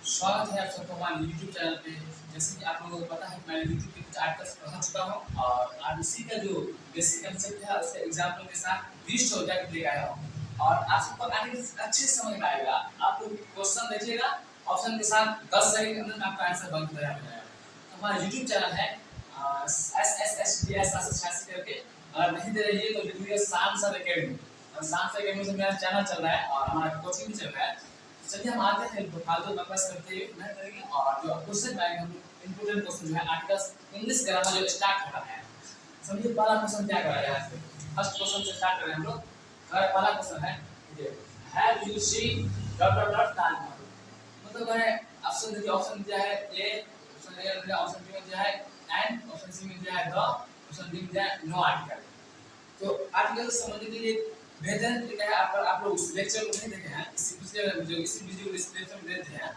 स्वागत है आप सबको हमारे YouTube चैनल पे। जैसे कि आप लोगों को पता है कि मैं YouTube पे कुछ आर्टिकल्स पढ़ा चुका हूँ और आज उसी का जो बेसिक कंसेप्ट है उसके एग्जाम्पल के साथ ट्विस्ट हो जाकर लेकर आया हूँ और आप सबको आर्टिकल अच्छे से समझ में आएगा। आप लोग क्वेश्चन देखिएगा, ऑप्शन के साथ 10 सेकंड के अंदर में आपका आंसर बन तैयार हो जाएगा। तो हमारा YouTube चैनल है SSSDS करके, अगर नहीं दे रही है तो लिखिए शान सर एकेडमी। शान सर एकेडमी से मेरा चैनल चल रहा है और हमारा कोचिंग भी चल रहा है। चलिए हम आते हैं फालतू बकवास करते हुए नहीं करेंगे और जो क्वेश्चन पाएंगे हम इंपोर्टेंट क्वेश्चन जो है आर्टिकल्स इंग्लिश ग्रामर जो स्टार्ट हो रहा है। समझिए पहला क्वेश्चन क्या कर रहा है। फर्स्ट क्वेश्चन से स्टार्ट करें हम लोग। पहला क्वेश्चन है have you seen dot dot dot Taj Mahal. मतलब है ऑप्शन देखिए, ऑप्शन दिया है ए, ऑप्शन ए दिया, ऑप्शन बी में दिया है एंड, ऑप्शन सी में दिया है द, ऑप्शन डी में दिया है नो आर्टिकल। तो आर्टिकल समझने के लिए बेहतर तरीका है आप लोग उस लेक्चर को नहीं देखे हैं, इसी वीडियो को डिस्क्रिप्शन में देते हैं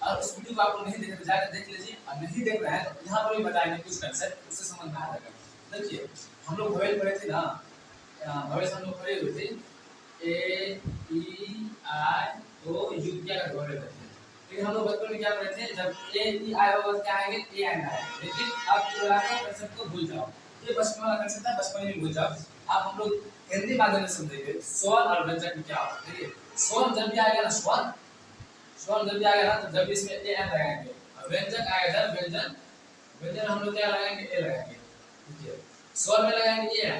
और उस वीडियो को आप लोग नहीं देखे तो जाकर देख लीजिए और नहीं देख रहे हैं तो यहाँ पर भी बताएंगे कुछ कंसेप्ट, उससे समझ में आ जाएगा। देखिए हम लोग भवेल पढ़े थे ना, भवेल हम लोग पढ़े हुए थे ए ई आई ओ यू क्या कर भवेल पढ़े थे। लेकिन हम लोग बचपन में क्या पढ़े थे, जब ए ई आई ओ क्या आएंगे ए एंड आए। लेकिन आप कंसेप्ट को भूल जाओ, ये बचपन वाला कंसेप्ट है, बचपन में भूल जाओ। आप हम लोग हिंदी माध्यम में समझेंगे स्वर और व्यंजक में क्या होता है। देखिए स्वर जब भी आएगा ना, स्वर जब भी आएगा ना तो जब इसमें ए एन लगाएंगे और व्यंजक आएगा जब व्यंजन हम लोग क्या लगाएंगे ए लगाएंगे। देखिए स्वर में लगाएंगे ए,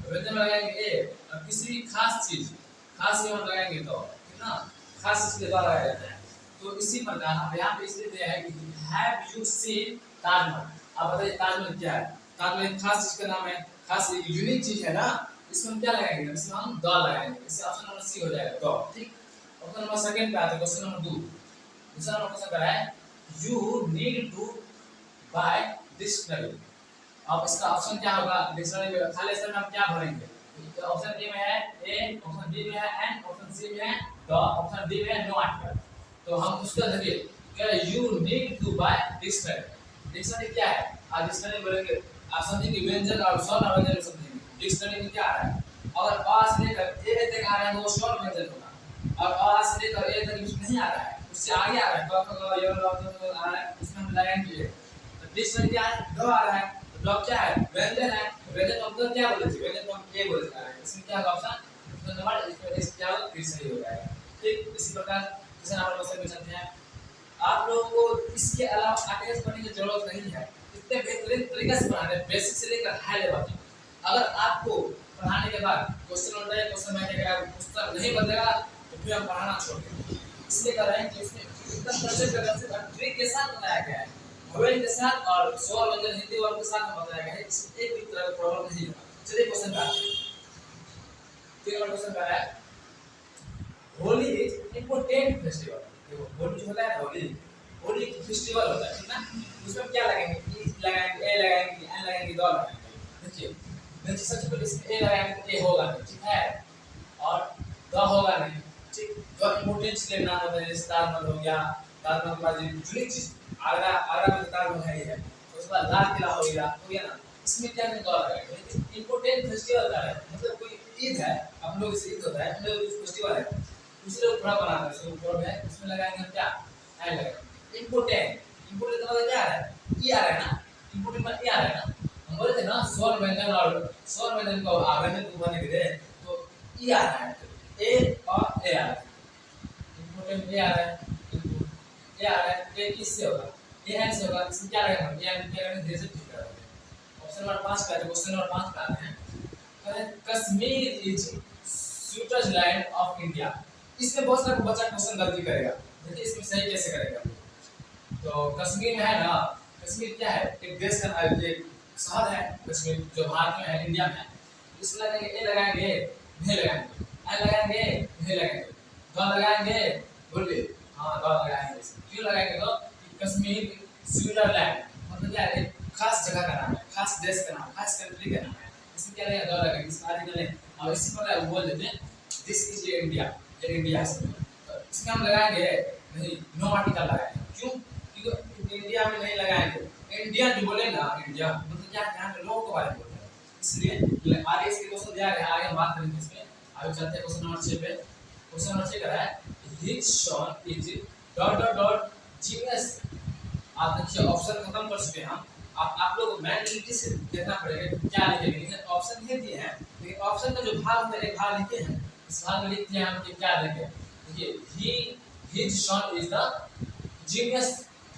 व्यंजन में लगाएंगे ए और किसी भी खास चीज हम लगाएंगे तो ना, खास चीज के द्वारा लगाया जाता है। तो इसी प्रकार हम यहाँ पे इसलिए दिया है कि हैव यू सीन ताजमहल। आप बताइए ताजमहल क्या है। ताजमहल एक खास चीज का नाम है, खास एक यूनिक चीज है ना। इसमें हम क्या लगाएंगे, इसमें हम द लगाएंगे। इससे ऑप्शन नंबर सी हो जाएगा द। ठीक, ऑप्शन नंबर सेकंड पे आते हैं, क्वेश्चन नंबर 2। दूसरा नंबर क्वेश्चन क्या है, you need to buy dictionary. अब इसका ऑप्शन क्या होगा, डिक्शनरी में खाली स्थान में हम क्या भरेंगे। ऑप्शन ए में है ए, ऑप्शन बी में है एन, ऑप्शन सी में है द, ऑप्शन डी में है नो आर्टिकल। तो हम उसका देखिए क्या है, you need to buy dictionary. Dictionary क्या है, आप डिक्शनरी बोलेंगे आप समझेंगे व्यंजन और स्वर और व्यंजन समझेंगे। डिक्शनरी में क्या आ रहा है, अगर अ से लेकर ए तक आ रहा है तो वो स्वर व्यंजन होगा और अ से लेकर ए तक इसमें नहीं आ रहा है, उससे आगे आ रहा है क ख ग य ल आ रहा है, इसमें हम लगाएंगे। तो डिक्शनरी क्या है, ड आ रहा है तो ड क्या है, व्यंजन है। व्यंजन हम तो क्या बोले थे, व्यंजन हम ए बोले थे। इसमें क्या होगा ऑप्शन नंबर इस क्या होगा, डिक्शनरी हो जाएगा। ठीक, इसी प्रकार क्वेश्चन नंबर क्वेश्चन में चलते हैं। आप लोगों को इसके अलावा आर्टिकल्स पढ़ने की जरूरत नहीं है, इतने बेहतरीन तरीके से पढ़ाते हैं बेसिक से लेकर हाई लेवल तक। अगर आपको पढ़ाने के बाद क्वेश्चन होता है, क्वेश्चन में क्या पुस्तक नहीं बदलेगा तो फिर हम पढ़ाना छोड़ देंगे। इसलिए कर रहे हैं कि इसमें एकदम कंसेप्ट ट्रिक के साथ बताया गया है, भवेल के साथ और स्वर व्यंजन हिंदी वर्ग के साथ बताया गया है। इसमें एक भी तरह का प्रॉब्लम नहीं होगा। चलिए क्वेश्चन पे आते हैं। तीन नंबर क्वेश्चन क्या है, होली इज इंपोर्टेंट फेस्टिवल। देखो होली जो होता है, होली एक फेस्टिवल होता है, ठीक ना। उसमें क्या लगाएंगे, ई लगाएंगे, ए लगाएंगे, एन लगाएंगे, द लगाएंगे। देखिए सबसे पहले इसमें ए लगाएंगे तो ए होगा नहीं, ठीक है, और द होगा नहीं। ठीक, जो इंपोर्टेंट चीज नाम होता है जैसे ताजमहल हो गया, ताजमहल के बाद यूनिक चीज आगरा में ताजमहल है ही है, उसके बाद लाल किला हो गया ना। इसमें क्या नहीं द लगाएंगे, इंपोर्टेंट फेस्टिवल है, मतलब कोई ईद है, हम लोग इसे ईद होता है, हम लोग फेस्टिवल है, दूसरे को थोड़ा बनाना है, उसको वर्ड है, उसमें लगाएंगे हम क्या है, लगाएंगे इंपोर्टेंट। इंपोर्टेंट का मतलब क्या आ रहा है, ई आ रहा है ना, इंपोर्टेंट में ई आ रहा है ना। हम बोले थे ना स्वर व्यंजन और स्वर व्यंजन को व्यंजन को बनने के लिए तो ई आ रहा है, ए और ए आ रहा है, इंपोर्टेंट ए आ रहा है, ए आ रहा है, ए किससे होगा, ए एन से होगा। इसमें क्या रहेगा, ए एन क्या रहेगा, धीरे से ठीक करेंगे। ऑप्शन नंबर 5 पे आते हैं, क्वेश्चन नंबर 5 पे आते हैं। Kashmir is Switzerland of India. इसमें बहुत सारा बच्चा क्वेश्चन गलती करेगा, देखिए इसमें सही कैसे करेगा। तो कश्मीर में है ना, कश्मीर क्या है, एक देश का एक शहर है कश्मीर जो भारत में है, इंडिया में है। इसमें लगाएंगे ए लगाएंगे, नहीं लगाएंगे, एन लगाएंगे, नहीं लगाएंगे, द लगाएंगे, बोलिए हाँ द लगाएंगे। क्यों लगाएंगे, तो कश्मीर स्विट्जरलैंड मतलब क्या है, खास जगह का नाम है, खास देश का नाम, खास कंट्री का नाम है। इसमें क्या रहेगा, द लगेगा, इसमें आर्टिकल है और इसी प्रकार बोल देते हैं दिस इज इंडिया, ये इंडिया है। इसमें हम लगाएंगे नहीं, नो आर्टिकल लगाएंगे। क्यों, क्योंकि इंडिया में नहीं लगाएंगे, इंडिया जो बोले ना, इंडिया मतलब क्या यहाँ के लोगों के बारे में बोलते हैं, इसलिए आगे इसके क्वेश्चन दिया गया है, आगे हम बात करेंगे इसमें। आगे चलते हैं क्वेश्चन नंबर 6 पे। क्वेश्चन नंबर 6 का है his son is dot dot dot genius. आप देखिए ऑप्शन खत्म कर चुके हैं हम। आप लोग मैंटलिटी से देखना पड़ेगा क्या लिखे हैं। ऑप्शन ये दिए हैं, लेकिन ऑप्शन का जो भाग में एक भाग लिखे हैं, इस भाग में लिख दिए हम कि क्या देंगे। देखिए his son is the genius.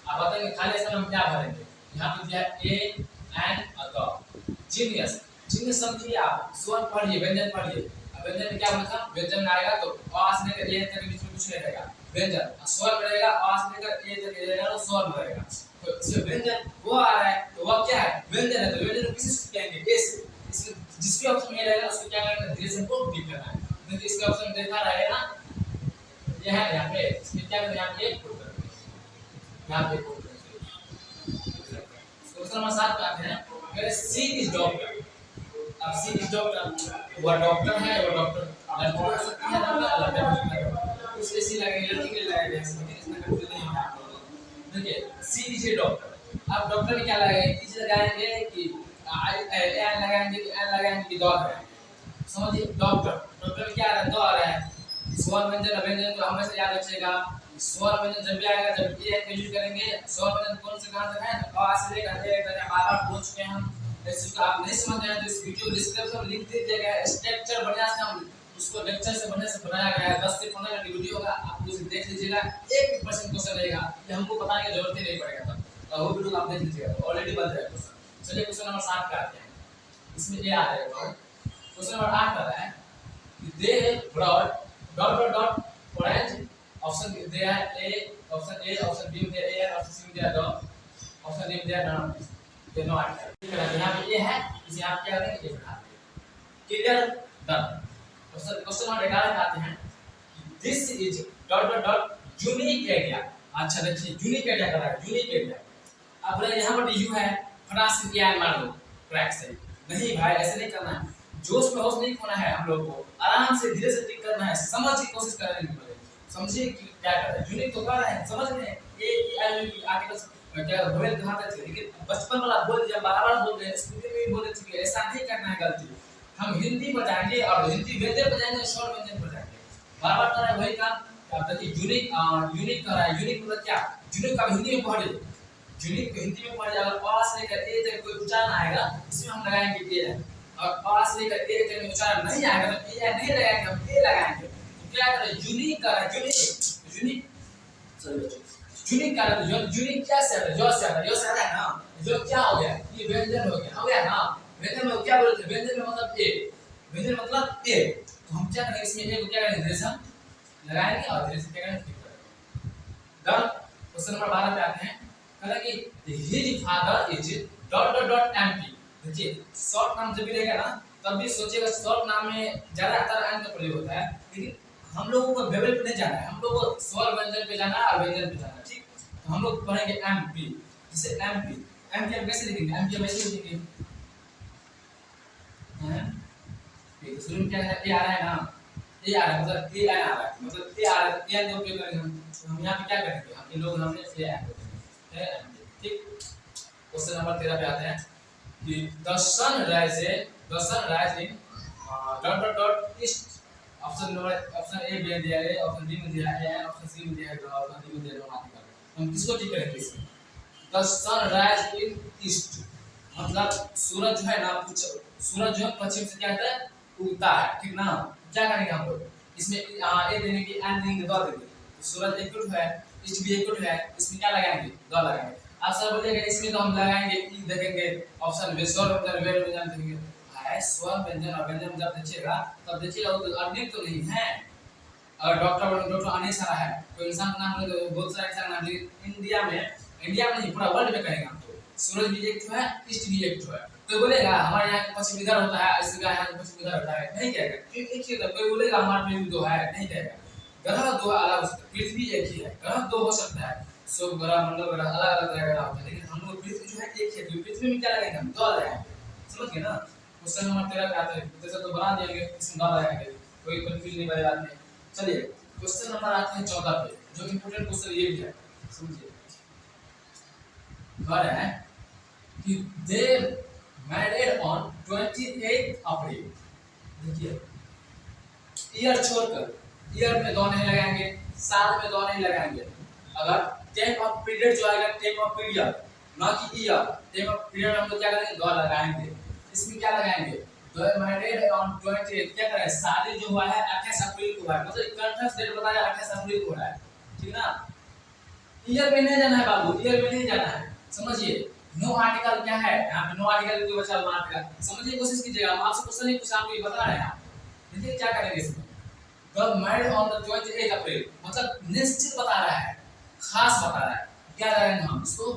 आप बताएंगे खाली ऐसा हम क्या भरेंगे। यहाँ पे दिया A and the genius. Genius समझिए आप। स्वर पढ़िए, व्यंजन पढ़िए। अब व्यंजन में क्या बोला था, व्यंजन में आएगा तो अ से लेकर ए तक बीच में कुछ नहीं रहेगा। व्यंजन स्वर में रहेगा, अ से लेकर ए तक रहेगा तो स्वर में रहेगा। तो इसमें व्यंजन वो आ रहा है तो वह क्या है, व्यंजन है। तो व्यंजन को किसी से कहेंगे, ए से। इसमें जिसके ऑप्शन में रहेगा उसको क्या करना है, धीरे से को टिक करना है। तो इसके ऑप्शन में देखा रहेगा ना, ये है यहाँ पे। इसमें क्या करना है, यहाँ पे पुट करना है, यहाँ पे पुट करना है। क्वेश्चन नंबर 7 पे आते हैं। अगर सी इज डॉक्टर, अब सी इज डॉक्टर, वो डॉक्टर है, वो डॉक्टर लड़की हो सकती है, लड़का हो सकता है। उसके सी लगेगा, लड़की के लगेगा, इसमें कंफ्यूजन नहीं है। देखिए सी इज ए डॉक्टर। अब डॉक्टर में क्या लगाएंगे, इज लगाएंगे कि एन लगाएंगे कि एन लगाएंगे कि दो लगाएंगे। समझिए डॉक्टर, डॉक्टर में क्या आ रहा है, दो आ रहा है। स्वर व्यंजन व्यंजन तो हमेशा याद रखिएगा। स्वर व्यंजन जब भी आएगा, जब ए का यूज करेंगे। स्वर व्यंजन कौन से कहां तक है, अ से लेकर ए तक बार-बार बोल चुके हैं हम। इस चीज को आप नहीं समझ रहे हैं तो इस वीडियो डिस्क्रिप्शन में लिंक दे दिया गया है। स्ट्रक्चर बढ़िया से हम उसको लेक्चर से बढ़िया से बनाया गया है। 10 से 15 मिनट की वीडियो होगा, आप उसे देख लीजिएगा। 1% क्वेश्चन रहेगा कि हमको बताने की जरूरत ही नहीं पड़ेगा तब, तो वो वीडियो आप देख लीजिएगा, ऑलरेडी बन जाएगा क्वेश्चन। चलिए क्वेश्चन नंबर 7 पे आते हैं। इसमें ये आ जाएगा। क्वेश्चन नंबर 8 आ रहा है कि they brought dot dot dot orange. Option दे है A, option A, option B में दिया ए, ऑप्शन सी में दिया डॉ, ऑप्शन डी में दिया नॉन। ये नॉट है, यहाँ पे ये है, इसे आप क्या करेंगे, ये बता देंगे। Clear, done. क्वेश्चन नंबर 11 पे आते हैं। This is dot dot dot unique area. अच्छा देखिए यूनिक एरिया कर रहा है, यूनिक एरिया। अब यहाँ पर यू है, फटाक से क्या मार लो, क्रैक से। नहीं भाई ऐसे नहीं करना है, जोश में होश नहीं खोना है। हम लोग को आराम से धीरे से टिक करना है, समझ की कोशिश करनी है। समझिए कि क्या कर रहे हैं, यूनिक तो कर रहे हैं, समझ रहे हैं। ए ई आई यू आगे बस क्या भवेल दिखाते थे, लेकिन बचपन वाला बोल दिया, बार-बार बोल रहे हैं, स्कूल में भी बोले थे। ऐसा नहीं करना है, गलती। हम हिंदी बजाएंगे और हिंदी व्यंजन बजाएंगे, शॉर्ट व्यंजन बजाएंगे। बार-बार कर रहा है वही काम। क्या देखिए यूनिक, यूनिक कर रहा है। यूनिक मतलब क्या, यूनिक का हिंदी में पढ़िए। यूनिक को हिंदी में पढ़िए, अगर अ से लेकर ए तक कोई उच्चारण आएगा, इसमें हम लगाएंगे ए। और अ से लेकर ए तक उच्चारण नहीं आएगा तो ए नहीं लगाएंगे, हम ए लगाएंगे। तो क्या करें, यूनिक कर रहा है, यूनिक यूनिक। चलिए बच्चों यूनिक का यूनिक क्या से है, जो से है, जो से है ना, जो क्या हो गया, ये व्यंजन हो गया ना। व्यंजन में क्या बोले थे, व्यंजन में मतलब ए, व्यंजन मतलब ए। तो हम क्या करेंगे, इसमें ए को क्या करेंगे, धीरे से लगाएंगे और धीरे से क्या करेंगे, ठीक करेंगे। डन। क्वेश्चन नंबर 12 पे आते हैं। कह रहा कि his father is dot dot dot MP. देखिए शॉर्ट नाम जब भी रहेगा ना, तब भी सोचिएगा शॉर्ट नाम में ज्यादातर एम का प्रयोग होता है, लेकिन हम लोगों को वेवल पे नहीं जाना है, हम लोगों को स्वर व्यंजन पे जाना है और व्यंजन पे जाना है। ठीक, तो हम लोग पढ़ेंगे एमपी। जैसे एमपी, एमपी हम कैसे लिखेंगे, एमपी हम ऐसे लिखेंगे हैं। ये तो शुरू में क्या है, ए आ रहा है ना, ए आ रहा है मतलब ए आ रहा है, मतलब ए आ रहा है, ए का उपयोग करेंगे हम। तो हम यहाँ पे क्या करेंगे, हम इन लोग हमने ए ऐड करेंगे, है। ठीक, क्वेश्चन नंबर 13 पे आते हैं कि the sun rise in dot dot dot east. Option number, option A में दिया है, ऑप्शन बी में दिया है, ऑप्शन सी में दिया है, ऑप्शन डी में दिया है, आर्टिकल। हम किसको ठीक करेंगे इसमें, the sun rise in east मतलब सूरज जो है ना, सूरज जो है पश्चिम से क्या होता है, उगता है। ठीक ना, क्या करेंगे हम लोग इसमें ए देने की, एन देंगे, दो देंगे। तो सूरज एक टूट है, ईस्ट भी एक टूट है, इसमें क्या लगाएंगे, दो लगाएंगे। आप सर बोलिएगा इसमें तो हम लगाएंगे ई देखेंगे, ऑप्शन बी स्वर व्यंजन, वेल व्यंजन देखेंगे। भाई स्वर व्यंजन और व्यंजन जब देखिएगा तब देखिएगा वो तो अनेक तो नहीं है। अगर डॉक्टर अनेक सारा है, कोई इंसान का नाम ले तो बहुत सारा इंसान नाम, लेकिन इंडिया में नहीं पूरा वर्ल्ड में कहेंगे हम तो सूरज भी एक है, ईस्ट भी एक है। कोई बोलेगा हमारे यहाँ पश्चिम इधर होता है, इस जगह यहाँ पश्चिम इधर होता है, नहीं कहेगा। एक ही है, कोई बोलेगा हमारे में भी दो है, नहीं कहेगा। ग्रह दो अलग हो सकते हैं, पृथ्वी एक ही है, ग्रह दो हो सकता है, सूर्य ग्रह मंगल ग्रह अलग अलग ग्रह होता है, लेकिन हम लोग पृथ्वी जो है एक ही है। पृथ्वी में क्या लगाएंगे हम, दो लगाएंगे। समझ गए ना। क्वेश्चन नंबर 13 पे आते हैं, जैसे तो बना देंगे, इसमें दो लगाएंगे, कोई कंफ्यूज नहीं बनेगा आपने। चलिए क्वेश्चन नंबर आते हैं 14 पे, जो इंपॉर्टेंट क्वेश्चन ये भी है, समझिए। कह रहा है कि दे मैरिड ऑन 28 अप्रैल। देखिए ईयर छोड़कर, ईयर में दो नहीं लगाएंगे, साल में दो नहीं लगाएंगे। अगर टाइम ऑफ पीरियड जो आएगा टाइम ऑफ पीरियड, ना कि ईयर। टाइम ऑफ पीरियड हम लोग क्या करेंगे, द लगाएंगे। इसमें क्या लगाएंगे, द मैरिड ऑन 28, क्या करें, शादी जो हुआ है 28 अप्रैल को हुआ है, मतलब कंफर्म डेट बताया 28 अप्रैल को हो रहा है, ठीक ना। ईयर में नहीं जाना है बाबू, ईयर में नहीं जाना है, समझिए। नो आर्टिकल क्या है, यहाँ पे नो आर्टिकल की बचा नो आर्टिकल, समझिए, कोशिश कीजिएगा। हम आपसे क्वेश्चन नहीं पूछ रहे, आपको ये बता रहे हैं। देखिए क्या करेंगे इसमें, द मैरिड ऑन द 28 अप्रैल, मतलब निश्चित बता रहा है, खास बता रहा है। क्या करेंगे हम इसको,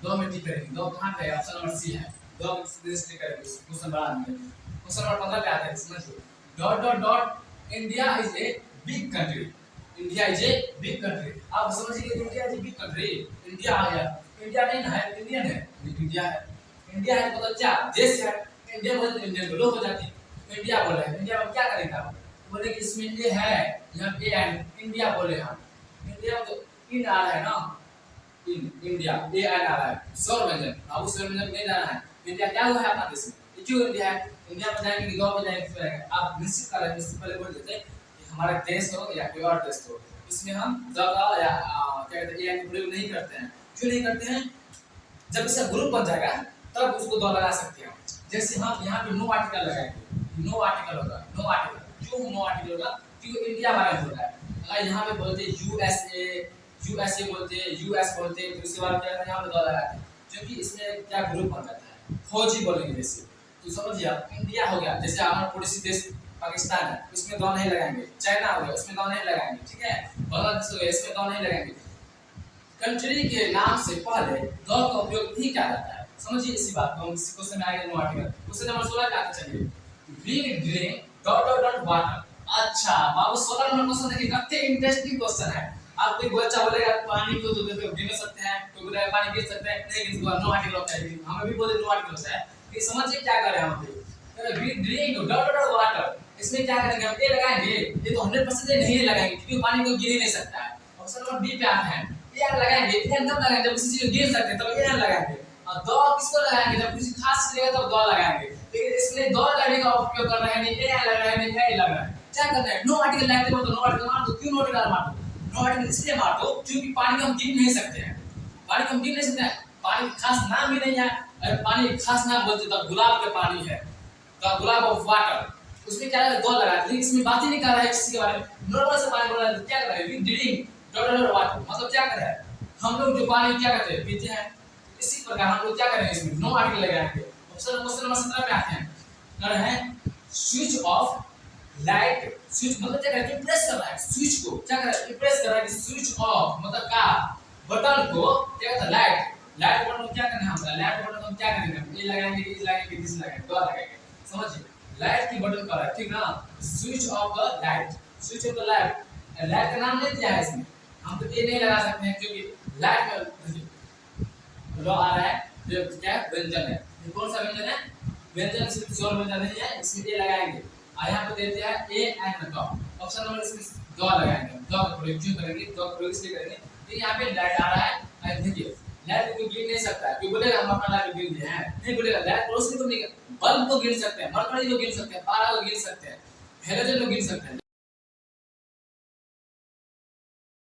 दो में टिक करेंगे। दो कहाँ पे है, ऑप्शन नंबर सी है, दो में टिक करेंगे। क्वेश्चन बड़ा में क्वेश्चन नंबर 15 पे आते हैं, समझिए। Dot dot dot India is a big country, India is a big country. आप समझिए India is a big country, India आ गया, इंडिया नहीं है, इंडियन है, इंडिया है। इंडिया है मतलब क्या, देश है। इंडिया बोले तो इंडियन लोग हो जाती, इंडिया बोले, इंडिया में क्या करेगा, बोले कि इसमें ये है, यहाँ पे है, इंडिया बोले हम। इंडिया तो इन आ रहा है ना, इन इंडिया ए आ रहा है, स्वर व्यंजन। अब उस स्वर व्यंजन नहीं जाना है। इंडिया क्या हुआ है अपना देश में, क्यों इंडिया है। इंडिया में जाएंगे कि गांव में जाएंगे, आप निश्चित कर रहे हैं, इससे पहले बोल देते हैं कि हमारा देश हो या कोई और देश हो, इसमें हम जगह या क्या कहते हैं ए प्रयोग नहीं करते हैं। क्यों नहीं करते हैं, जब इसका ग्रुप बन जाएगा तब उसको दो लगा सकते हैं। जैसे हम यहाँ पे नो आर्टिकल लगाएंगे, नो आर्टिकल होगा, नो आर्टिकल। क्यों नो आर्टिकल होगा, क्योंकि इंडिया बारे में हो रहा है। अगर यहाँ पे बोलते यूएसए, यूएसए बोलते, यूएस बोलते, तो इसके बाद क्या करते हैं, यहाँ पे दो लगाते हैं, क्योंकि इसमें क्या ग्रुप बन जाता है, फौजी बोलेंगे जैसे। तो समझिए आप, इंडिया हो गया, जैसे हमारा पड़ोसी देश पाकिस्तान है, उसमें दो नहीं लगाएंगे। चाइना हो गया, उसमें दो नहीं लगाएंगे, ठीक है। बांग्लादेश हो गया, इसमें दो नहीं लगाएंगे। कंट्री के नाम से पहले द का उपयोग नहीं किया जाता है, समझिए इसी बात को। हम इसी क्वेश्चन में आएंगे नो आर्टिकल। क्वेश्चन नंबर 16 पे आते चलिए। We drink dot dot dot water. अच्छा बाबू, 16 नंबर क्वेश्चन देखिए, कितने इंटरेस्टिंग क्वेश्चन है। आप कोई बच्चा बोलेगा पानी को तो गिन सकते हैं, कोई बोलेगा पानी गिन सकते हैं, नहीं गिन सकते, नो आर्टिकल होता है। हमें भी बोले नो आर्टिकल होता है, कि समझिए क्या कर रहे हैं हम पे। We drink dot dot dot water, इसमें क्या करेंगे हम, ए लगाएंगे। ये तो 100% नहीं लगाएंगे, क्योंकि पानी को गिन ही नहीं सकता है। ऑप्शन नंबर बी पे आते हैं, एन लगाएंगे। एन तब लगाएंगे जब किसी चीज को गिन सकते हैं, तब एन लगाएंगे। और दो किसको लगाएंगे, जब किसी खास चीज रहेगा तब दो लगाएंगे। लेकिन इसमें दो लगाने का उपयोग कर रहे हैं, नहीं एन लग रहा है, नहीं ए लग रहा है। क्या करना है, नो आर्टिकल लगाते हो तो नो आर्टिकल मार दो। क्यों नो आर्टिकल मार दो, नो आर्टिकल इसलिए मार दो क्योंकि पानी को हम गिन नहीं सकते हैं। पानी को हम गिन नहीं सकते हैं, पानी खास नाम ही नहीं है। अगर पानी खास नाम बोलते तो गुलाब के पानी है, तो गुलाब ऑफ वाटर, उसमें क्या है, दो लगा। लेकिन इसमें बात ही नहीं कर रहा है किसी के बारे में, नॉर्मल से पानी बोल रहा है। क्या कर रहा है, ड्रिंक डॉट डॉट वाटर, मतलब क्या कर रहा है, हम लोग जो पानी क्या करते हैं, पीते हैं। इसी प्रकार हम लोग क्या करेंगे, इसमें नो आर्टिकल लगाएंगे। क्वेश्चन नंबर 17 पे आते हैं, कर रहे हैं स्विच ऑफ लाइट। स्विच मतलब क्या करके प्रेस कर रहा है, स्विच को क्या कर रहा है, प्रेस कर रहा है। स्विच ऑफ मतलब का बटन को क्या कहता है, लाइट। लाइट बटन को क्या करना है हमारा, लाइट बटन को हम क्या करेंगे, ए लगाएंगे, इस लगाएंगे, दिस लगाएंगे, दो लगाएंगे, समझिए। लाइट की बटन कर रहा है, ठीक ना। Switch off the light, switch off the light. Light का नाम नहीं दिया है इसमें, हम तो ये नहीं लगा सकते हैं, क्योंकि लाइट में लो आ रहा है, जो क्या व्यंजन है। ये कौन सा व्यंजन है, व्यंजन सिर्फ स्वर व्यंजन नहीं है, इसमें ए लगाएंगे। और यहाँ पे देते हैं A and the. Option number इसमें दो लगाएंगे, दो का प्रयोग क्यों करेंगे, दो का प्रयोग इसलिए करेंगे कि यहाँ पे लाइट आ रहा है। देखिए लाइट को गिन नहीं सकता है, क्यों बोलेगा हम अपना लाइट गिन दिए हैं, नहीं बोलेगा। लाइट रोशनी को नहीं, बल्ब को गिन सकते हैं, मरकरी को गिन सकते हैं, पारा को गिन सकते हैं, हेलोजन को गिन सकते हैं।